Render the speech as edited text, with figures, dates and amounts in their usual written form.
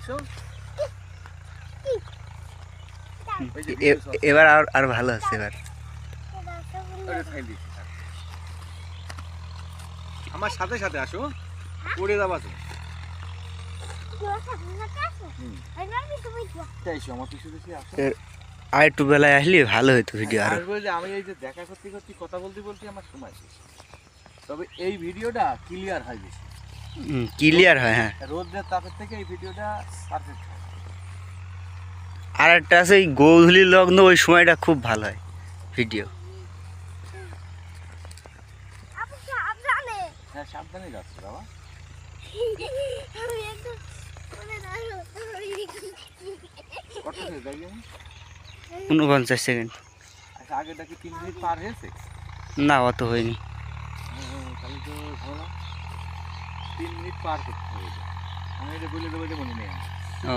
আসো। এবার আর ভালো আছে এবার। আমার সাথে সাথে আসো, পড়ে যাবা তো। আমার পিছু পিছু আসো। আর একটু বেলায় আসলে ভালো হতো ভিডিও আরো। আসবো যে আমি এই যে দেখা করতে করতে কথা বলতে বলতে আমার সময় শেষ। তবে এই ভিডিওটা ক্লিয়ার হয় বেশি। ক্লিয়ার হয়, হ্যাঁ। রোদের তাপের থেকে এই ভিডিওটা পারফেক্ট হয়। আর একটা আছে এই গোধূলি লগ্ন, ওই সময়টা খুব ভালো হয় ভিডিও। হ্যাঁ, সাবধানে যাচ্ছে বাবা। 49 সেকেন্ড। আচ্ছা, আগেটা কি 3 মিনিট পার হয়েছে? না, অত হয়নি। তাহলে তো ধরো 3 মিনিট পার করতে হবে। আমি এটা বলে দেবো যে মনে নেই। ও